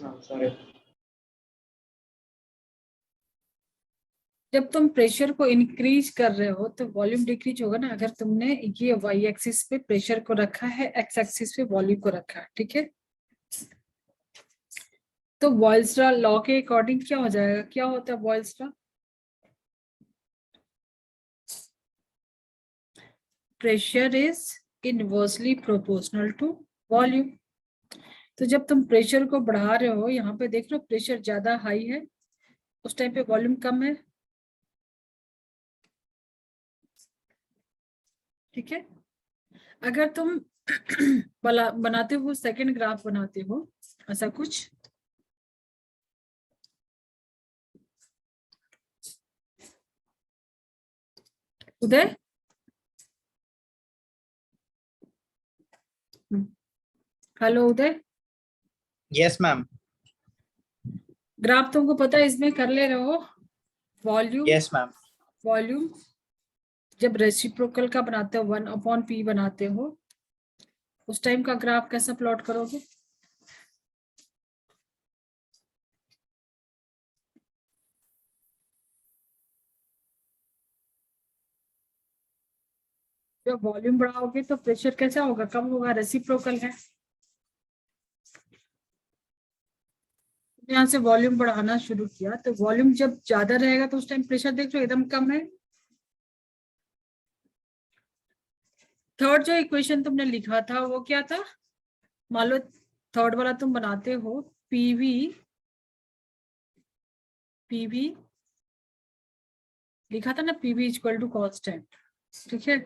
Ma'am sorry. जब तुम pressure को इंक्रीज कर रहे हो तो वॉल्यूम डिक्रीज होगा ना। अगर तुमने ये वाई एक्सिस पे प्रेशर को रखा है, एक्स एक्सिस पे वॉल्यूम को रखा है, ठीक है। तो बॉयल्स लॉ के अकॉर्डिंग क्या हो जाएगा, क्या होता है Boyle's law? Pressure is inversely proportional to volume. तो जब तुम प्रेशर को बढ़ा रहे हो, यहाँ पे देख लो प्रेशर ज्यादा हाई है, उस टाइम पे वॉल्यूम कम है, ठीक है। अगर तुम बनाते हो सेकंड ग्राफ बनाते हो ऐसा कुछ, उदय, हेलो उदय, यस मैम। ग्राफ तुमको पता है इसमें कर ले रहे हो वॉल्यूम। Yes ma'am. वॉल्यूम जब रेसिप्रोकल का बनाते हो 1/p बनाते हो, उस टाइम का ग्राफ कैसा प्लॉट करोगे? जब वॉल्यूम बढ़ाओगे तो प्रेशर कैसा होगा, कम होगा, रेसिप्रोकल है। यहाँ से वॉल्यूम बढ़ाना शुरू किया तो वॉल्यूम जब ज्यादा रहेगा तो उस टाइम प्रेशर देख लो एकदम कम है। थर्ड जो इक्वेशन तुमने लिखा था वो क्या था? मान लो थर्ड वाला तुम बनाते हो पीवी, पीवी लिखा था ना, पीवी इक्वल टू कांस्टेंट, ठीक है।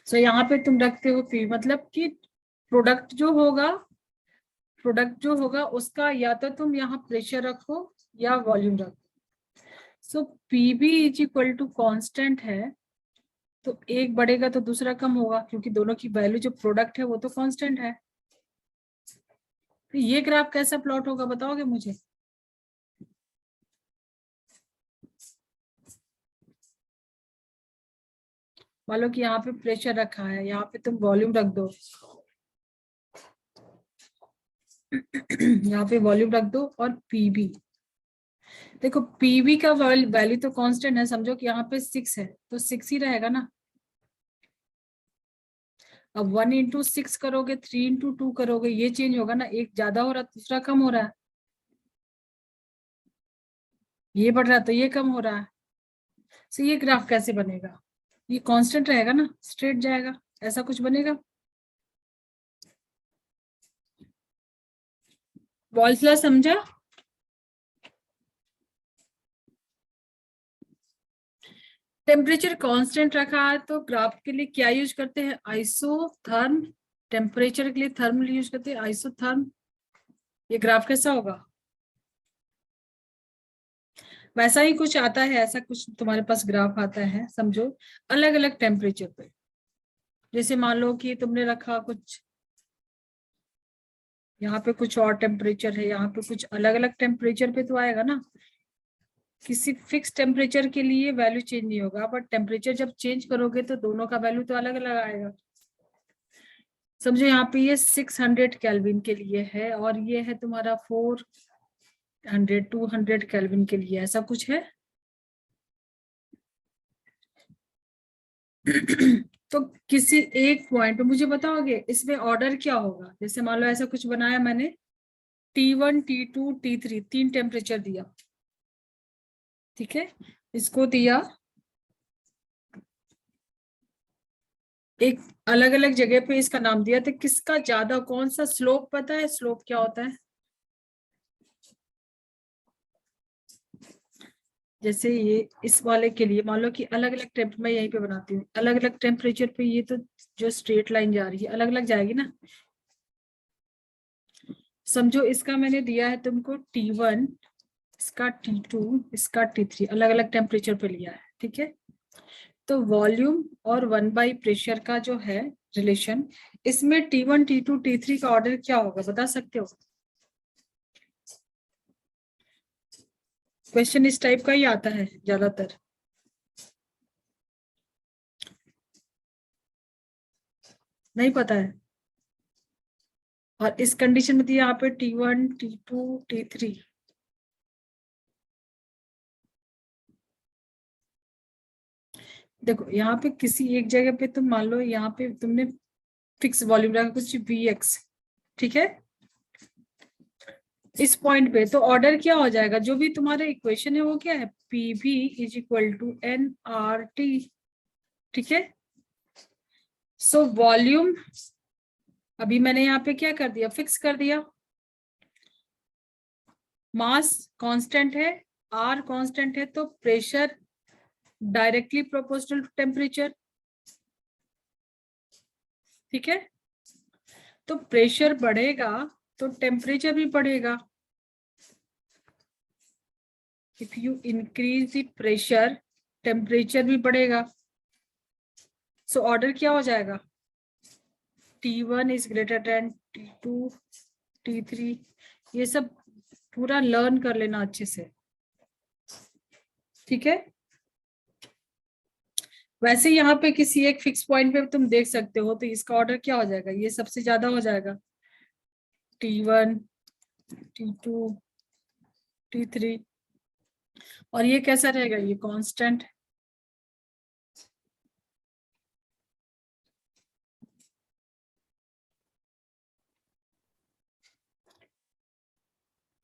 सो यहाँ पे तुम रखते हो पी, मतलब कि प्रोडक्ट जो होगा, प्रोडक्ट जो होगा उसका या तो तुम यहाँ प्रेशर रखो या वॉल्यूम रखो। So PV is equal to constant है, तो एक बढ़ेगा तो दूसरा कम होगा, क्योंकि दोनों की वैल्यू जो प्रोडक्ट है वो तो कांस्टेंट है। तो ये ग्राफ कैसा प्लॉट होगा बताओगे मुझे? मान लो कि यहाँ पे प्रेशर रखा है, यहाँ पे तुम वॉल्यूम रख दो, यहाँ पे वॉल्यूम रख दो, और पीवी देखो, पीवी का वैल्यू तो कांस्टेंट है, समझो कि यहाँ पे 6 है तो 6 ही रहेगा ना। अब 1 × 6 करोगे, 3 × 2 करोगे, ये चेंज होगा ना, एक ज्यादा हो रहा है दूसरा कम हो रहा है, ये बढ़ रहा है तो ये कम हो रहा है। तो ये ग्राफ कैसे बनेगा? ये कांस्टेंट रहेगा ना, स्ट्रेट जाएगा, ऐसा कुछ बनेगा? बॉयल्स लॉ समझा? टेम्परेचर कांस्टेंट रखा है तो ग्राफ के लिए क्या यूज करते हैं? आइसोथर्म। टेम्परेचर के लिए थर्मल यूज करते हैं, आइसोथर्म। ये ग्राफ कैसा होगा? वैसा ही कुछ आता है, ऐसा कुछ तुम्हारे पास ग्राफ आता है, समझो अलग अलग टेम्परेचर पे। जैसे मान लो कि तुमने रखा कुछ, यहाँ पे कुछ और टेम्परेचर है, यहाँ पे कुछ अलग अलग टेम्परेचर पे तो आएगा ना। किसी फिक्स टेम्परेचर के लिए वैल्यू चेंज नहीं होगा, बट टेम्परेचर जब चेंज करोगे तो दोनों का वैल्यू तो अलग अलग आएगा। समझो यहाँ पे ये 600 केल्विन के लिए है और ये है तुम्हारा 200 केल्विन के लिए, ऐसा कुछ है। तो किसी एक पॉइंट पे मुझे बताओगे इसमें ऑर्डर क्या होगा? जैसे मान लो ऐसा कुछ बनाया मैंने, T1 T2 T3 तीन टेम्परेचर दिया, ठीक है। इसको दिया एक अलग अलग जगह पे, इसका नाम दिया तो किसका ज्यादा, कौन सा स्लोप पता है? स्लोप क्या होता है? जैसे ये इस वाले के लिए मान लो कि अलग अलग टेम्प मैं यहीं पे बनाती हूँ, अलग अलग टेम्परेचर पे ये तो जो स्ट्रेट लाइन जा रही है अलग अलग जाएगी ना। समझो इसका मैंने दिया है तुमको T1, इसका T2, इसका T3, अलग अलग टेम्परेचर पे लिया है, ठीक है। तो वॉल्यूम और 1/प्रेशर का जो है रिलेशन, इसमें T1 T2 T3 का ऑर्डर क्या होगा बता सकते हो? क्वेश्चन इस टाइप का ही आता है ज्यादातर। नहीं पता है? और इस कंडीशन में थी यहाँ पे T1, T2, T3। देखो यहाँ पे किसी एक जगह पे तुम मान लो यहाँ पे तुमने फिक्स वॉल्यूम रखा कुछ Vx, ठीक है। इस पॉइंट पे तो ऑर्डर क्या हो जाएगा, जो भी तुम्हारा इक्वेशन है वो क्या है, PV is equal to nRT, ठीक है। सो वॉल्यूम अभी मैंने यहाँ पे क्या कर दिया, फिक्स कर दिया। मास कांस्टेंट है, R कांस्टेंट है, तो pressure directly proportional to temperature, ठीक है। तो प्रेशर बढ़ेगा तो टेम्परेचर भी बढ़ेगा। If you increase the pressure temperature भी बढ़ेगा। सो ऑर्डर क्या हो जाएगा, T1 is greater than T2, T3। ये सब पूरा लर्न कर लेना अच्छे से, ठीक है। वैसे यहाँ पे किसी एक फिक्स पॉइंट पे तुम देख सकते हो, तो इसका ऑर्डर क्या हो जाएगा, ये सबसे ज्यादा हो जाएगा, T1, T2, T3। और ये कैसा रहेगा, ये कांस्टेंट।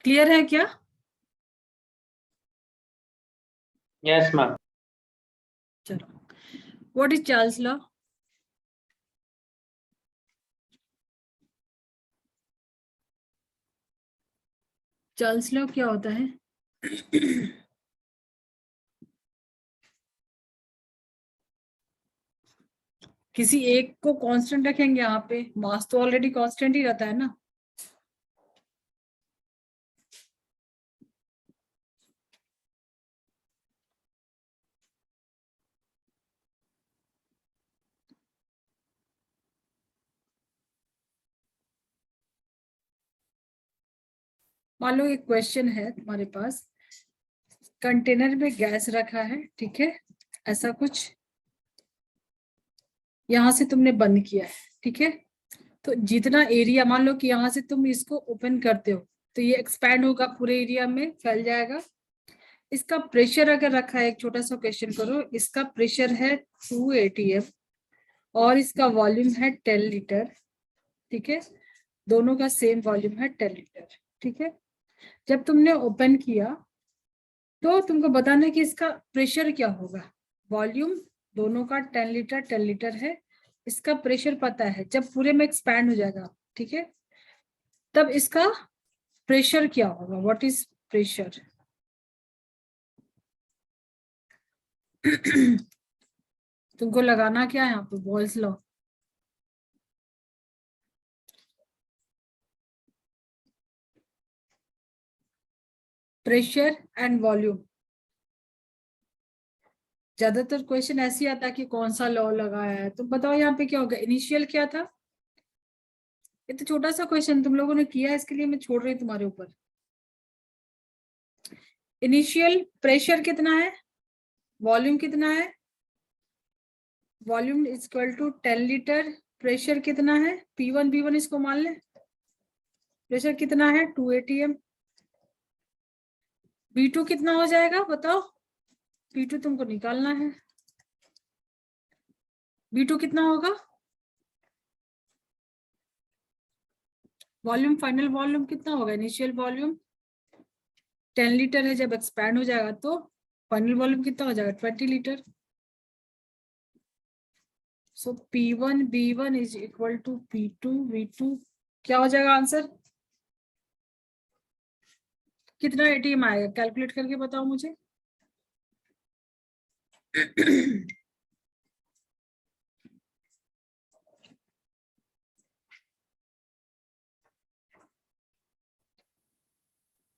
क्लियर है क्या? Yes, ma'am. चलो, what is Charles law? Charles law क्या होता है? किसी एक को कांस्टेंट रखेंगे, यहाँ पे मास तो ऑलरेडी कांस्टेंट ही रहता है ना। मान लो एक क्वेश्चन है तुम्हारे पास, कंटेनर में गैस रखा है, ठीक है, ऐसा कुछ, यहां से तुमने बंद किया है, ठीक है। तो जितना एरिया, मान लो कि यहाँ से तुम इसको ओपन करते हो तो ये एक्सपैंड होगा, पूरे एरिया में फैल जाएगा। इसका प्रेशर अगर रखा है, एक छोटा सा क्वेश्चन करो, इसका प्रेशर है 2 atm और इसका वॉल्यूम है 10 लीटर, ठीक है। दोनों का सेम वॉल्यूम है 10 लीटर, ठीक है। जब तुमने ओपन किया तो तुमको बताना है कि इसका प्रेशर क्या होगा। वॉल्यूम दोनों का 10 लीटर है, इसका प्रेशर पता है, जब पूरे में एक्सपैंड हो जाएगा, ठीक है, तब इसका प्रेशर क्या होगा, व्हाट इज प्रेशर। तुमको लगाना क्या है यहाँ पे, boils law. Pressure and volume, ज्यादातर क्वेश्चन ऐसे आता है कि कौन सा लॉ लगाया है। तुम बताओ यहाँ पे क्या होगा, इनिशियल क्या था। ये तो छोटा सा क्वेश्चन तुम लोगों ने किया है, इसके लिए मैं छोड़ रही हूँ तुम्हारे ऊपर। इनिशियल प्रेशर कितना है, वॉल्यूम कितना है, volume is equal to 10 litre, pressure कितना है P1 B1, इसको मान ले। प्रेशर कितना है 2 atm। B2 कितना हो जाएगा बताओ, B2 तुमको निकालना है। B2 कितना होगा, वॉल्यूम, फाइनल वॉल्यूम कितना होगा, इनिशियल वॉल्यूम 10 लीटर है, जब एक्सपैंड हो जाएगा तो फाइनल वॉल्यूम कितना हो जाएगा 20 litre. So P1 B1 is equal to P2 V2। क्या हो जाएगा आंसर, कितना एटीएम आएगा, कैलकुलेट करके बताओ मुझे।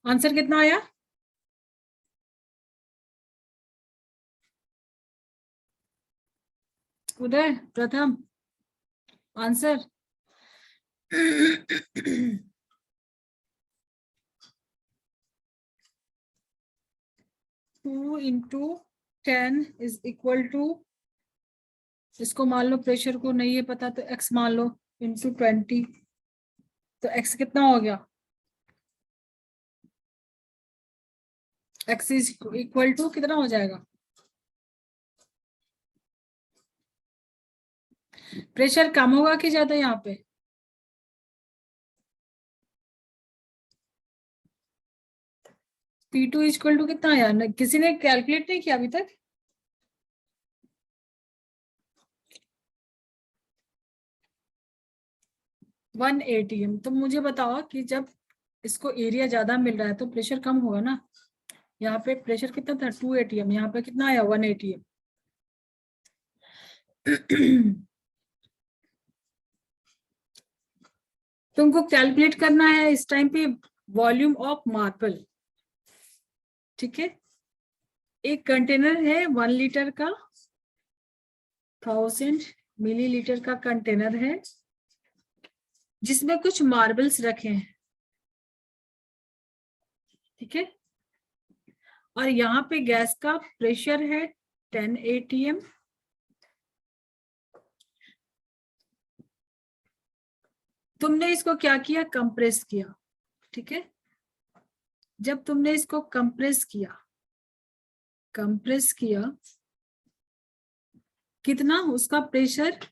आंसर कितना आया, Uday Pratham answer. 2 into 10 is equal to, इसको मान लो प्रेशर को नहीं है पता तो x मान लो, इंटू 20, तो x कितना हो गया, x इज इक्वल टू कितना हो जाएगा, प्रेशर कम होगा कि ज्यादा यहाँ पे, P2 इक्वल टू कितना आया, किसी ने कैलकुलेट नहीं किया अभी तक, वन ATM। तो मुझे बताओ कि जब इसको एरिया ज्यादा मिल रहा है तो प्रेशर कम होगा ना, यहाँ पे प्रेशर कितना था 2 ATM, यहाँ पे कितना आया 1 ATM। तुमको कैलकुलेट करना है इस टाइम पे वॉल्यूम ऑफ मार्बल, ठीक है। एक कंटेनर है 1 लीटर का, 1000 मिलीलीटर का कंटेनर है जिसमें कुछ मार्बल्स रखे हैं, ठीक है। और यहाँ पे गैस का प्रेशर है 10 ATM। तुमने इसको क्या किया, कंप्रेस किया, ठीक है। जब तुमने इसको कंप्रेस किया कितना उसका प्रेशर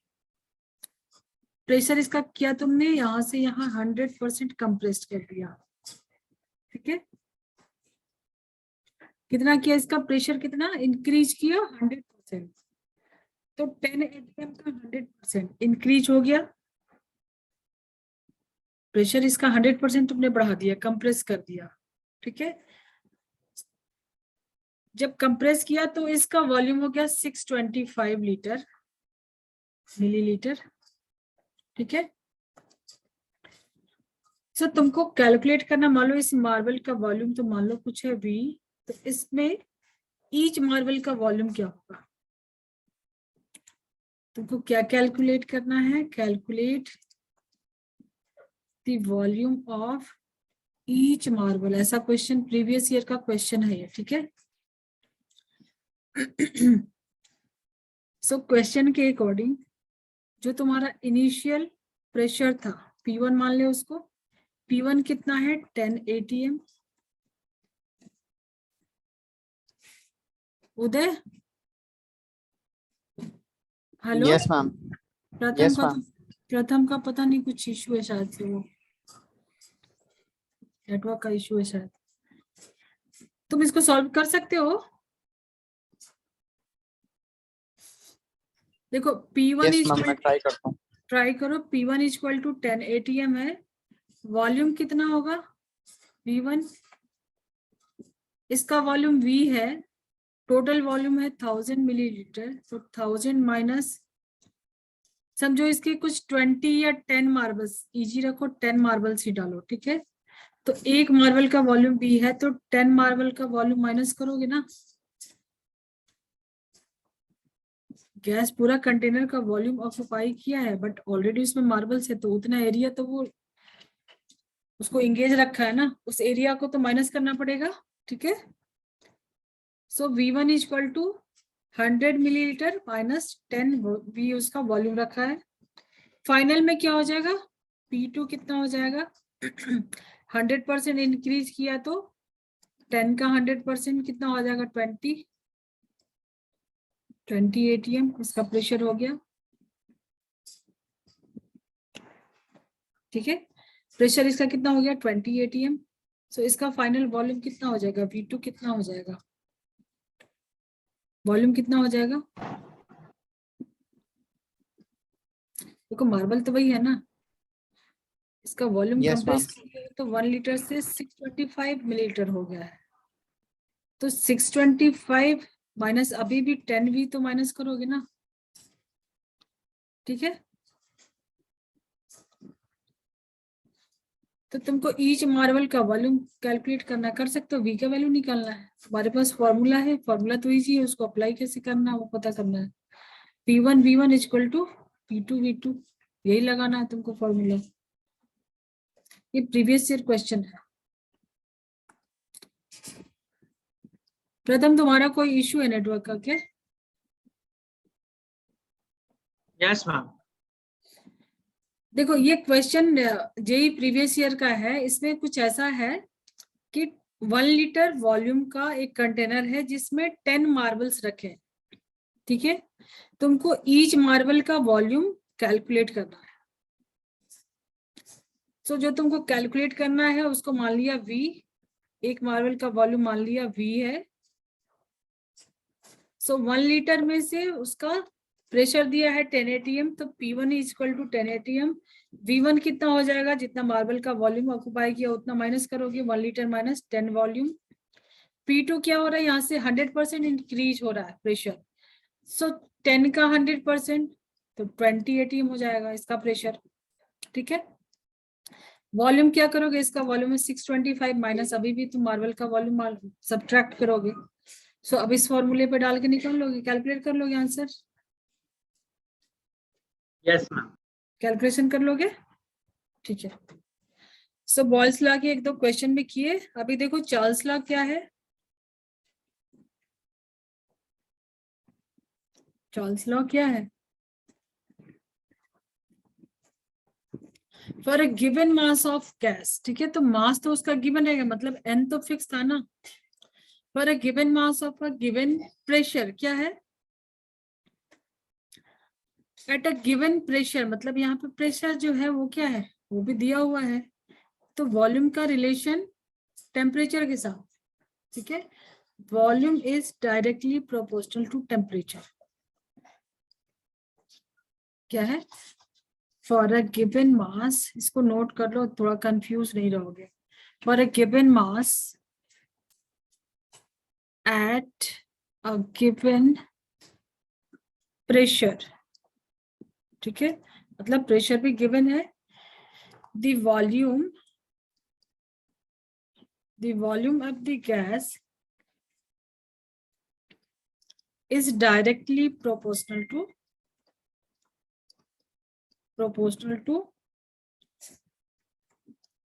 इसका किया तुमने, यहां से यहाँ 100% कंप्रेस्ड कर दिया, ठीक है। कितना किया इसका प्रेशर, कितना इंक्रीज किया 100%, तो 10 ATM का 100% इंक्रीज हो गया, प्रेशर इसका 100% तुमने बढ़ा दिया, कंप्रेस कर दिया, ठीक है। जब कंप्रेस किया तो इसका वॉल्यूम हो गया 625 लीटर मिलीलीटर, ठीक है। सो तुमको कैलकुलेट करना, मान लो इस मार्बल का वॉल्यूम तो मान लो कुछ है V, तो इसमें ईच मार्बल का वॉल्यूम क्या होगा, तुमको क्या कैलकुलेट करना है, calculate the volume of each marble, ऐसा क्वेश्चन प्रीवियस ईयर का क्वेश्चन है ये, ठीक है। सो क्वेश्चन के अकॉर्डिंग जो तुम्हारा इनिशियल प्रेशर था P1 मान ले उसको, P1 कितना है 10 ATM। Uday, hello, yes ma'am. Yes ma'am. प्रथम का पता नहीं कुछ इशू है शायद से, वो नेटवर्क का इशू है शायद। तुम इसको सॉल्व कर सकते हो, देखो P1 यस मैम, मैं ट्राई करता हूँ। ट्राई करो, P1 इक्वल टू 10 ATM है, वॉल्यूम कितना होगा V1, इसका वॉल्यूम V है, टोटल वॉल्यूम है 1000 मिलीलीटर, तो 1000 माइनस, समझो इसके कुछ 20 या 10 मार्बल्स, इजी रखो 10 मार्बल्स ही डालो, ठीक है। तो एक मार्बल का वॉल्यूम B है, तो 10 मार्बल का वॉल्यूम माइनस करोगे ना, गैस पूरा कंटेनर का वॉल्यूम ऑक्युपाई किया है, बट ऑलरेडी उसमें मार्बल्स है, तो उतना एरिया तो वो उसको एंगेज रखा है ना, उस एरिया को तो माइनस करना पड़ेगा, ठीक है। So V1 equal to 100 millilitre minus 10 V उसका वॉल्यूम रखा है, फाइनल में क्या हो जाएगा, P2 कितना हो जाएगा 100% इंक्रीज किया तो 10 का 100% कितना हो जाएगा 20 ATM, इसका प्रेशर हो गया, ठीक है। प्रेशर इसका कितना हो गया 20 ATM। सो इसका फाइनल वॉल्यूम कितना हो जाएगा, V2 कितना हो जाएगा, वॉल्यूम कितना हो जाएगा, देखो मार्बल तो वही है ना, इसका वॉल्यूम Yes, कंप्रेस ma'am. किया तो 1 लीटर से 625 मिलीलीटर हो गया है, तो 625 माइनस अभी भी 10 भी तो माइनस करोगे ना, ठीक है। तो तुमको ईच मार्बल का वॉल्यूम कैलकुलेट करना, कर सकते हो, V का वैल्यू निकालना है, हमारे पास फॉर्मूला है, फॉर्मूला तो इजी है, उसको अप्लाई कैसे करना है वो पता करना है, P1 V1 equal to P2 V2, यही लगाना है तुमको फॉर्मूला, ये प्रीवियस ईयर क्वेश्चन है। प्रथम तुम्हारा कोई इशू है नेटवर्क का क्या, Yes, ma'am. देखो ये क्वेश्चन जेई प्रीवियस ईयर का है। इसमें कुछ ऐसा है कि 1 लीटर वॉल्यूम का एक कंटेनर है जिसमें 10 मार्बल्स रखे हैं, ठीक है। तुमको ईच मार्बल का वॉल्यूम कैलकुलेट करना है। तो जो तुमको कैलकुलेट करना है उसको मान लिया V, एक मार्बल का वॉल्यूम मान लिया V है। सो 1 लीटर में से उसका प्रेशर दिया है 10 atm, तो P1 is equal to 10 atm। V1 कितना हो जाएगा, जितना मार्बल का वॉल्यूम ऑक्युपाई किया उतना माइनस करोगे, 1 लीटर माइनस 10 वॉल्यूम। P2 क्या हो रहा है, यहाँ से 100% इंक्रीज हो रहा है प्रेशर। सो 10 का 100% तो 20 atm हो जाएगा इसका प्रेशर, ठीक है। वॉल्यूम क्या करोगे, इसका वॉल्यूम है 625 माइनस अभी भी तुम मार्बल का वॉल्यूम सब्ट्रैक्ट करोगे। सो अब इस फॉर्मूले पे डाल के निकाल लोगे, कैलकुलेट कर लोगे आंसर। Yes, ma'am. कैलकुलेशन कर लोगे, ठीक है। सो बॉयल्स लॉ के एक दो क्वेश्चन भी किए। अभी देखो चार्ल्स लॉ क्या है। चार्ल्स लॉ क्या है, for a given mass of gas, ठीक है। तो मास तो उसका गिवन रहेगा, मतलब n तो फिक्स था ना। For a given mass of a given pressure क्या है, एट अ गिवन प्रेशर, मतलब यहाँ पे प्रेशर जो है वो क्या है, वो भी दिया हुआ है। तो वॉल्यूम का रिलेशन टेम्परेचर के साथ, ठीक है। Volume is directly proportional to temperature. क्या है, फॉर अ गिवन मास, इसको नोट कर लो थोड़ा कंफ्यूज नहीं रहोगे। For a given mass at a given pressure, ठीक है, मतलब प्रेशर भी गिवन है। The volume of the gas is directly proportional to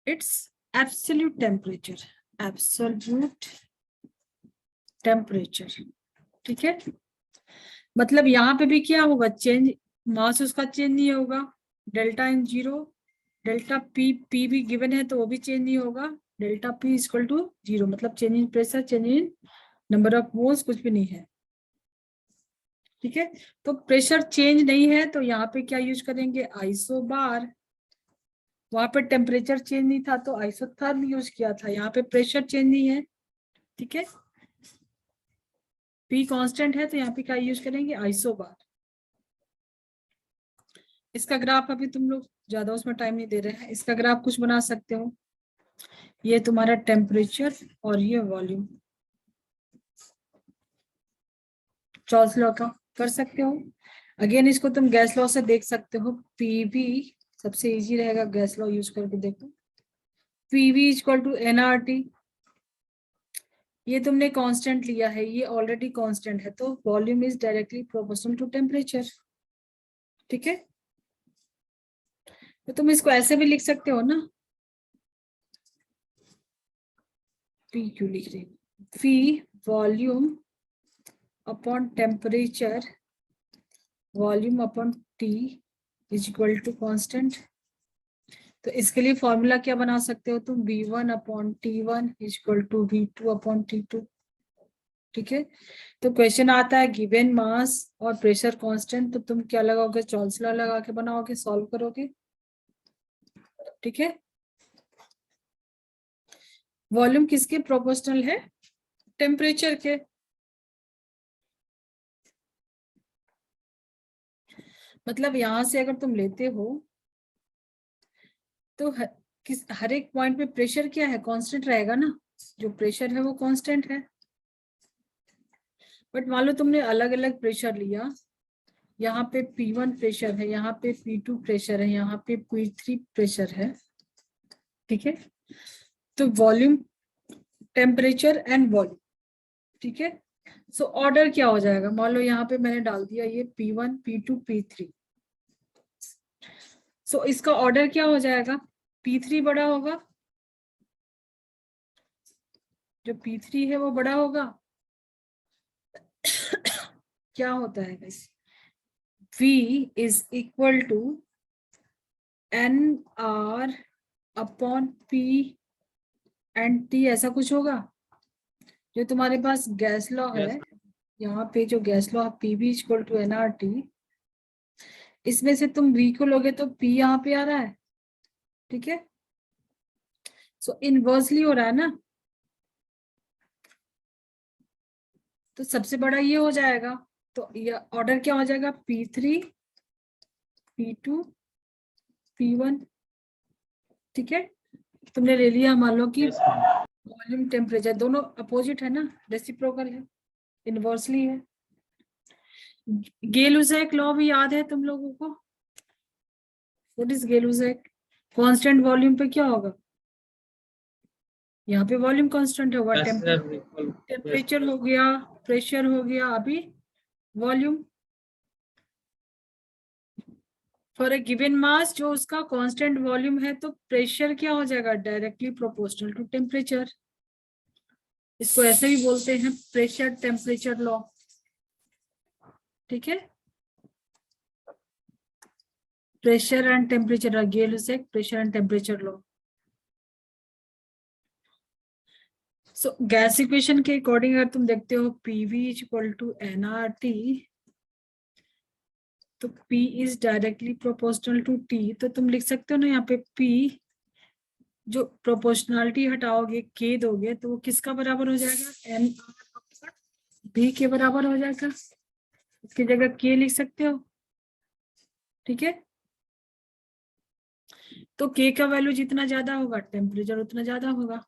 its absolute temperature, ठीक है। मतलब यहाँ पे भी क्या होगा, चेंज, मास उसका चेंज नहीं होगा, delta n zero, delta P भी गिवन है तो वो भी चेंज नहीं होगा, delta P equal to zero, मतलब change in pressure, change in number of moles कुछ भी नहीं है, ठीक है। तो प्रेशर चेंज नहीं है तो यहाँ पे क्या यूज करेंगे, आइसोबार। वहां पे टेम्परेचर चेंज नहीं था तो आइसोथर्म यूज किया था, यहाँ पे प्रेशर चेंज नहीं है, ठीक है। पी कांस्टेंट है तो यहाँ पे क्या यूज करेंगे, आइसोबार। इसका ग्राफ अभी तुम लोग ज्यादा उसमें टाइम नहीं दे रहे हैं, इसका ग्राफ कुछ बना सकते हो। ये तुम्हारा टेम्परेचर और ये वॉल्यूम, चार्ल्स लॉ का कर सकते हो। अगेन इसको तुम गैस लॉ से देख सकते हो, पीवी सबसे इजी रहेगा, गैस लॉ यूज करके देखो। पीवी इक्वल टू एनआरटी, ये तुमने कांस्टेंट लिया है, ये ऑलरेडी कांस्टेंट है, तो volume is directly proportional to temperature, ठीक है। तो तुम इसको ऐसे भी लिख सकते हो ना, पी क्यों लिख रही, P volume upon temperature, volume upon T is equal to constant. तो इसके लिए फॉर्मूला क्या बना सकते हो तुम, V1 upon T1 is equal to V2 अपॉन T2, ठीक है। तो क्वेश्चन आता है गिवन मास और प्रेशर कांस्टेंट, तो तुम क्या लगाओगे, चार्ल्स लॉ लगा के बनाओगे, सॉल्व करोगे, ठीक है। वॉल्यूम किसके प्रोपोर्शनल है, टेम्परेचर के। मतलब यहां से अगर तुम लेते हो तो हर एक पॉइंट पे प्रेशर क्या है, कांस्टेंट रहेगा ना, जो प्रेशर है वो कांस्टेंट है। बट मान लो तुमने अलग अलग प्रेशर लिया, यहाँ पे P1 प्रेशर है, यहाँ पे P2 प्रेशर है, यहाँ पे P3 प्रेशर है, ठीक है। तो वॉल्यूम, टेम्परेचर एंड वॉल्यूम, ठीक है। सो ऑर्डर क्या हो जाएगा, मान लो यहाँ पे मैंने डाल दिया ये P1 P2 P3, सो इसका ऑर्डर क्या हो जाएगा, P3 बड़ा होगा, जो P3 है वो बड़ा होगा। क्या होता है guys, V is equal to N R upon P and T, ऐसा कुछ होगा। जो तुम्हारे पास गैस लॉ है, Yes. यहाँ पे जो gas law P V equal to N R T, इसमें से तुम V को लोगे तो P यहाँ पे आ रहा है, ठीक है। सो इनवर्सली हो रहा है ना, तो सबसे बड़ा ये हो जाएगा। तो ये ऑर्डर क्या हो जाएगा, P3 P2 P1, ठीक है। तुमने ले लिया, मान लो कि Yes, ma'am. वॉल्यूम टेम्परेचर दोनों अपोजिट है ना, रेसिप्रोकल है, इनवर्सली है। गेलुज़ैक लॉ भी याद है तुम लोगों को। What is Gay Lussac? Constant volume पे क्या होगा, यहाँ पे वॉल्यूम कांस्टेंट होगा, Yes, sir. Equal. टेम्परेचर हो गया, प्रेशर हो गया, अभी volume. For a given mass जो उसका कांस्टेंट वॉल्यूम है, तो प्रेशर क्या हो जाएगा, डायरेक्टली प्रोपोर्शनल टू टेम्परेचर। इसको ऐसे भी बोलते हैं प्रेशर टेम्परेचर लॉ, ठीक है। Pressure and temperature, Gay Lussac pressure and temperature law. So gas equation के अकॉर्डिंग अगर तुम देखते हो PV इक्वल टू nRT, तो P is directly proportional to T, तो तुम लिख सकते हो ना यहाँ पे P, जो प्रोपोर्शनलिटी हटाओगे K दोगे, तो वो किसका बराबर हो जाएगा, NRB के बराबर हो जाएगा। इसकी जगह K लिख सकते हो, ठीक है। तो K का वैल्यू जितना ज्यादा होगा टेम्परेचर उतना ज्यादा होगा,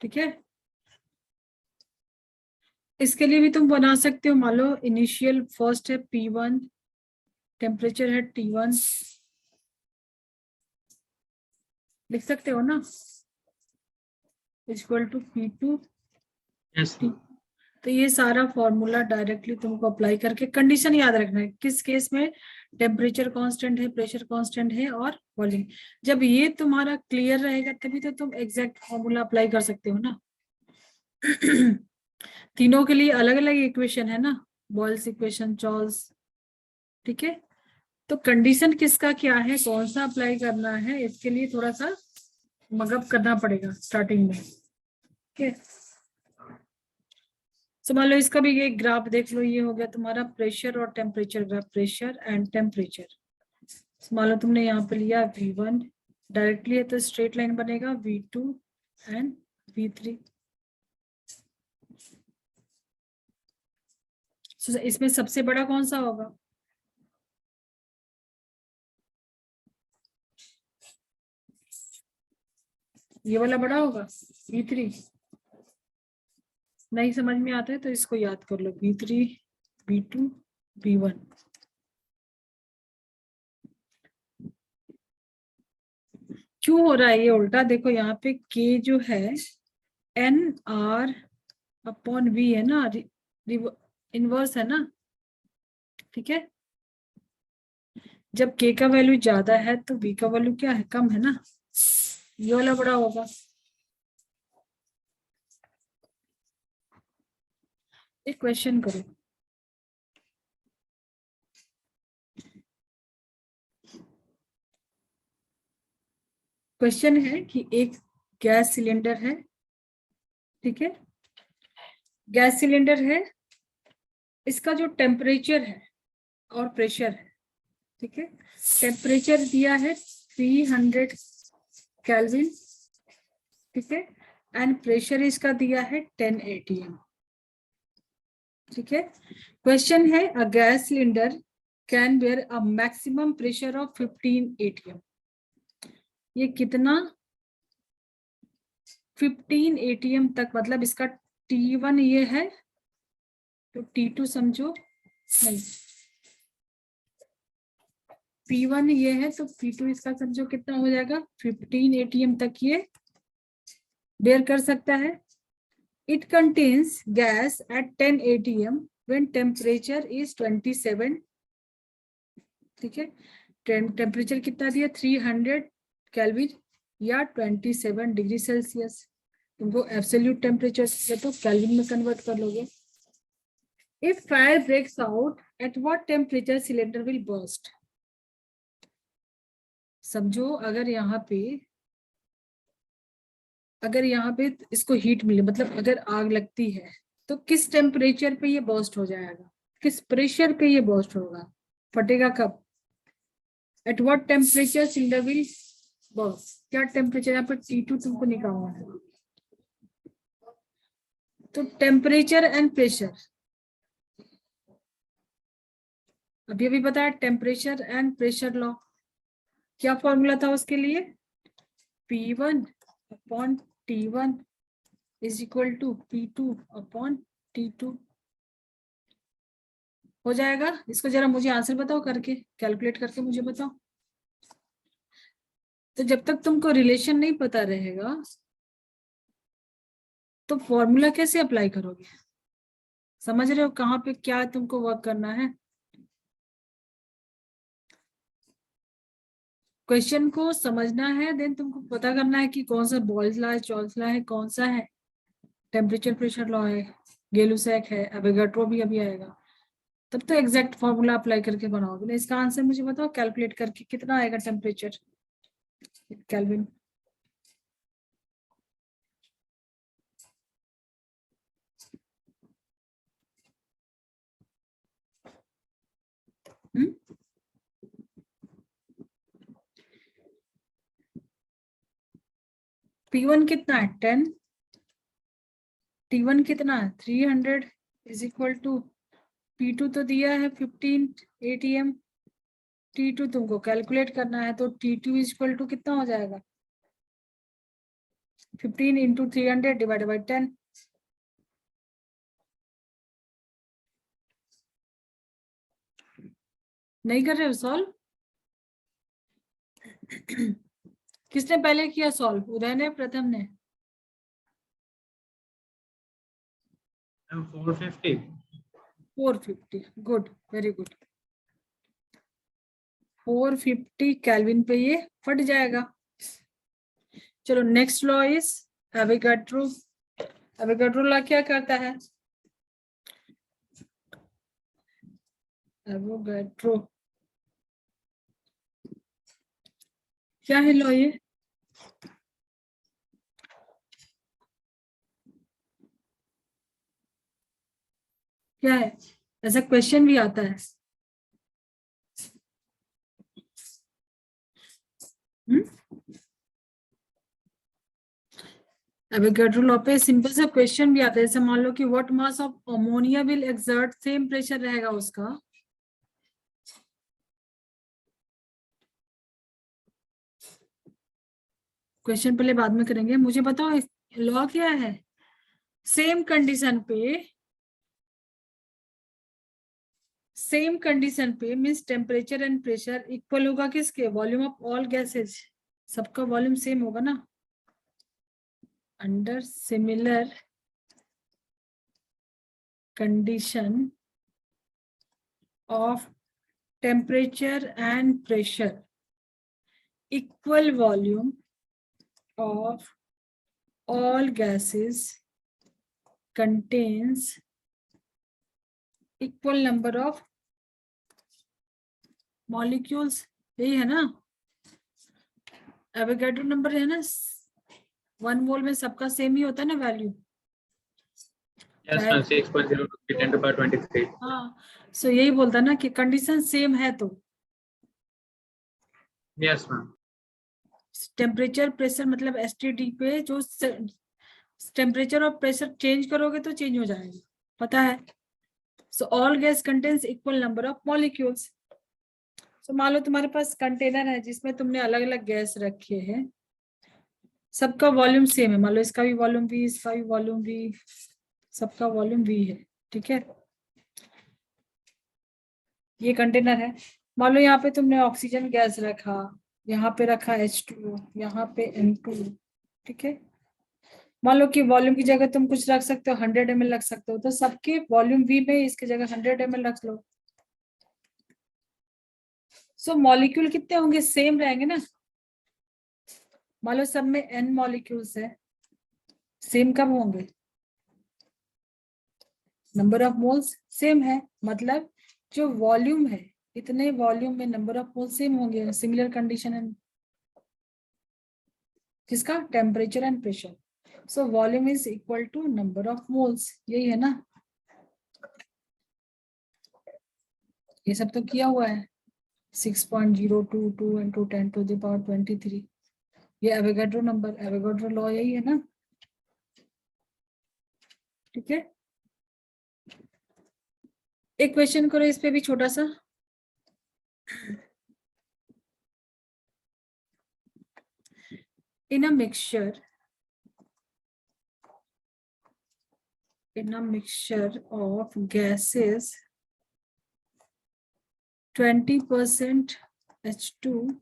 ठीक है। इसके लिए भी तुम बना सकते हो, मान लो इनिशियल फर्स्ट है P1, टेम्परेचर है T1, लिख सकते हो ना, equal to P2 Yes, T। तो ये सारा फॉर्मूला डायरेक्टली तुमको अप्लाई करके कंडीशन याद रखना है, किस केस में टेम्परेचर कांस्टेंट है, प्रेशर कांस्टेंट है और वॉल्यूम। जब ये तुम्हारा क्लियर रहेगा तभी तो तुम एग्जैक्ट फॉर्मूला अप्लाई कर सकते हो ना। तीनों के लिए अलग अलग इक्वेशन है ना, बॉयल्स इक्वेशन, चॉल्स, ठीक है। तो कंडीशन किसका क्या है, कौन सा अप्लाई करना है, इसके लिए थोड़ा सा मगअप करना पड़ेगा स्टार्टिंग में, ठीक है। तो मान लो इसका भी एक ग्राफ देख लो, ये हो गया तुम्हारा प्रेशर और temperature graph, pressure and temperature. मान लो तुमने यहाँ पे लिया V1 डायरेक्टली है, तो स्ट्रेट लाइन बनेगा V2 एंड V3। इसमें सबसे बड़ा कौन सा होगा, ये वाला बड़ा होगा V3। नहीं समझ में आता है तो इसको याद कर लो, V3 V2 V1। क्यों हो रहा है ये उल्टा, देखो यहाँ पे K जो है NR अपॉन V है ना, इनवर्स है ना, ठीक है। जब K का वैल्यू ज्यादा है तो V का वैल्यू क्या है, कम है ना, ये वाला बड़ा होगा। एक क्वेश्चन करो, क्वेश्चन है कि एक गैस सिलेंडर है, ठीक है। गैस सिलेंडर है, इसका जो टेम्परेचर है और प्रेशर है, ठीक है। टेम्परेचर दिया है 300 केल्विन, ठीक है, एंड प्रेशर इसका दिया है 10 atm, ठीक है। क्वेश्चन है a gas cylinder can bear a maximum pressure of 15 atm। ये कितना, 15 atm तक, मतलब इसका T1 ये है तो T2 समझो, नहीं P1 ये है तो P2 इसका समझो कितना हो जाएगा, 15 atm तक ये बेयर कर सकता है। It contains gas at 10 atm when temperature is 27, ठीक है। टेम्परेचर कितना दिया, 300 केल्विन या 27 डिग्री सेल्सियस। तुमको एब्सोल्यूट टेम्परेचर तो केल्विन में कन्वर्ट कर लोगे। If fire breaks out, at what temperature cylinder will burst? समझो अगर यहाँ पे इसको हीट मिले, मतलब अगर आग लगती है तो किस टेम्परेचर पे ये बर्स्ट हो जाएगा, किस प्रेशर पे ये बर्स्ट होगा, फटेगा कब? At what temperature cylinder will burst? क्या टेम्परेचर, यहाँ पे T2 तुमको निकालना है, तो टेम्परेचर एंड प्रेशर अभी बताया, टेम्परेचर एंड प्रेशर लॉ। क्या फॉर्मूला था उसके लिए? P1 upon T1 is equal to P2 upon T2 हो जाएगा। इसको जरा मुझे आंसर बताओ, करके कैलकुलेट करके मुझे बताओ। तो जब तक तुमको रिलेशन नहीं पता रहेगा तो फॉर्मूला कैसे अप्लाई करोगे? समझ रहे हो कहाँ पे क्या तुमको वर्क करना है? क्वेश्चन को समझना है, देन तुमको पता करना है कि कौन सा बॉयल्स लॉ है, चॉल्स लॉ है, कौन सा है टेम्परेचर प्रेशर लॉ है, गेलुसैक है, एवोगाड्रो भी अभी आएगा, तब तो एग्जैक्ट फॉर्मूला अप्लाई करके बनाओगे ना। इसका आंसर मुझे बताओ कैलकुलेट करके, कितना आएगा टेम्परेचर केल्विन? P1 कितना है? 10। T1 कितना है? 300 इज इक्वल टू P2 तो दिया है 15 ATM। T2 तुमको कैलकुलेट करना है, तो T2 इज इक्वल टू कितना हो जाएगा? 15 इंटू 300 डिवाइड बाई 10। नहीं कर रहे हो सॉल्व? किसने पहले किया सॉल्व? उदय ने, प्रथम ने? 450। 450, गुड, वेरी गुड। 450 केल्विन पे ये फट जाएगा। चलो next law is Avogadro. Avogadro law क्या करता है? एवोगाड्रो क्या है लॉ ये? क्या है? ऐसा क्वेश्चन भी आता है। एवोगाड्रो लॉ पे सिंपल सा क्वेश्चन भी आता है, जैसे मान लो कि what mass of ammonia will exert same pressure रहेगा उसका। क्वेश्चन पहले बाद में करेंगे, मुझे बताओ लॉ क्या है? सेम कंडीशन पे means temperature and pressure equal होगा किसके? Volume of all gases. सबका वॉल्यूम सेम होगा ना। Under similar condition of temperature and pressure equal volume of all gases contains equal number of molecules। यही है ना एवोगाड्रो नंबर, है ना? 1 मोल में सबका सेम ही होता है ना value. Yes, ma'am. 6.0 to 10 to the power 23. हाँ, सो यही बोलता ना कि कंडीशन सेम है तो। Yes, ma'am. टेम्परेचर प्रेशर मतलब एसटीडी पे जो टेम्परेचर और प्रेशर चेंज करोगे तो चेंज हो जाएगा, पता है। So all gas contains equal number of molecules. So मान लो तुम्हारे पास कंटेनर है जिसमें तुमने अलग अलग गैस रखे हैं, सबका वॉल्यूम सेम है। मान लो इसका भी वॉल्यूम V, इसका भी वॉल्यूम V, सबका वॉल्यूम V है, ठीक है। ये कंटेनर है। मान लो यहाँ पे तुमने ऑक्सीजन गैस रखा, यहाँ पे रखा H2O, यहाँ पे N2, ठीक है। मान लो कि वॉल्यूम की जगह तुम कुछ रख सकते हो, 100 ml रख सकते हो, तो सबके वॉल्यूम V में इसकी जगह 100 ml रख लो। सो मॉलिक्यूल कितने होंगे? सेम रहेंगे ना। मान लो सब में N मॉलिक्यूल्स है, सेम कब होंगे? नंबर ऑफ मोल्स सेम है, मतलब जो वॉल्यूम है इतने वॉल्यूम में नंबर ऑफ मोल्स सेम होंगे, सिमिलर कंडीशन है किसका, temperature and pressure. So volume is equal to number of moles, यही है ना, ये सब तो किया हुआ है। 6.022 into 10⁻23, ये एवोगाड्रो नंबर, एवोगाड्रो लॉ यही है ना, ठीक है। एक क्वेश्चन करो इस पे भी छोटा सा। In a mixture of gases, 20% H2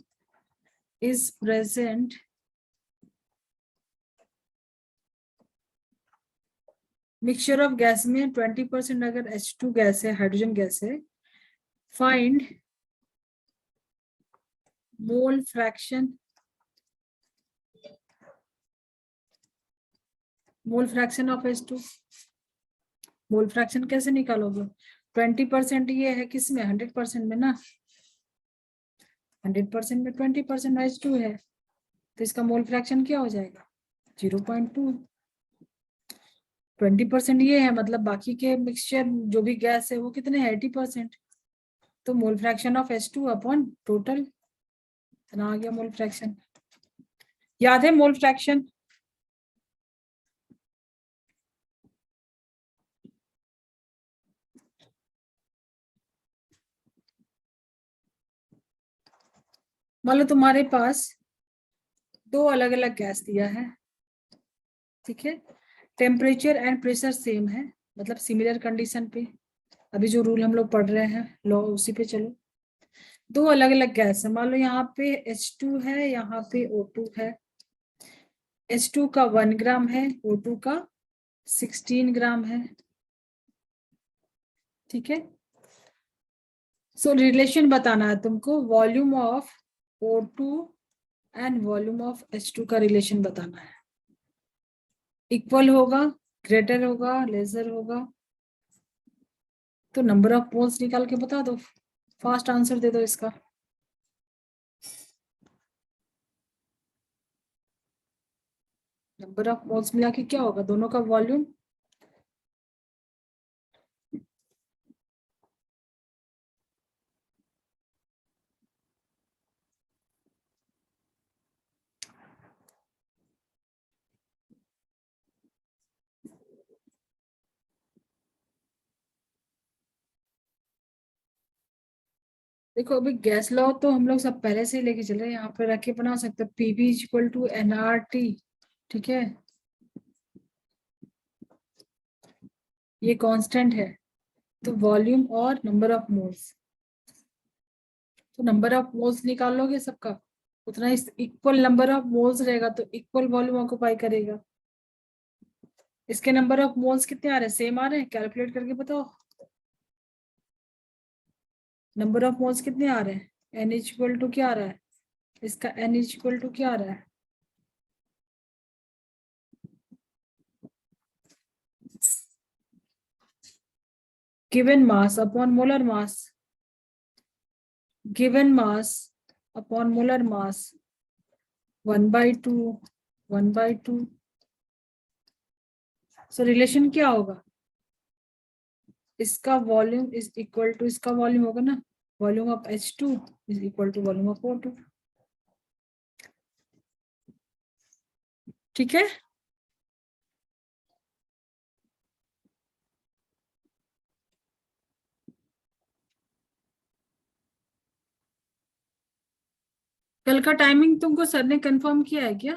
is present mixture of gas में 20% अगर H2 गैस है, हाइड्रोजन गैस है, find mole fraction of H2। Mole fraction कैसे निकालोगे, 20% ये है किसमें, 100% में ना, 100% में 20% H2 है, तो इसका मोल फ्रैक्शन क्या हो जाएगा, 0.2। 20% ये है, मतलब बाकी के मिक्सचर जो भी गैस है वो कितने हैं, 80%, तो mole fraction of H2 upon total, इतना आ गया मोल फ्रैक्शन। याद है मोल फ्रैक्शन, मान लो तुम्हारे पास दो अलग अलग गैस दिया है, ठीक है, टेम्परेचर एंड प्रेशर सेम है, मतलब सिमिलर कंडीशन पे, अभी जो रूल हम लोग पढ़ रहे हैं लॉ उसी पे चलो। दो अलग अलग गैस है, मान लो यहाँ पे H2 है, यहाँ पे O2 है, H2 का 1 ग्राम है, O2 का 16 ग्राम है, ठीक है। सो रिलेशन बताना है तुमको, volume of O2 and volume of H2 का रिलेशन बताना है, इक्वल होगा, ग्रेटर होगा, लेसर होगा, तो नंबर ऑफ मोल्स निकाल के बता दो, फास्ट आंसर दे दो इसका। नंबर ऑफ मोल्स मिला के क्या होगा, दोनों का वॉल्यूम, देखो अभी गैस लॉ तो हम लोग सब पहले से ही लेके चले, यहाँ पे रख के बना सकते हैं, पीवी इक्वल टू NRT, ठीक है, ये कांस्टेंट है, तो वॉल्यूम और नंबर ऑफ मोल्स, तो नंबर ऑफ मोल्स निकाल लोगे सबका, उतना इक्वल नंबर ऑफ मोल्स रहेगा तो इक्वल वॉल्यूम ऑक्युपाई करेगा। इसके नंबर ऑफ मोल्स कितने आ रहे हैं, सेम आ रहे हैं, कैलकुलेट करके बताओ नंबर ऑफ मोल्स कितने आ रहे हैं, N इक्वल टू क्या आ रहा है, इसका N इक्वल टू क्या आ रहा है, given mass upon molar mass, given mass upon molar mass 1/2, 1/2। So relation क्या होगा, इसका वॉल्यूम इज इक्वल टू इसका वॉल्यूम होगा ना, volume of H2 is equal to volume of O2, ठीक है। कल का टाइमिंग तुमको सर ने कंफर्म किया है क्या,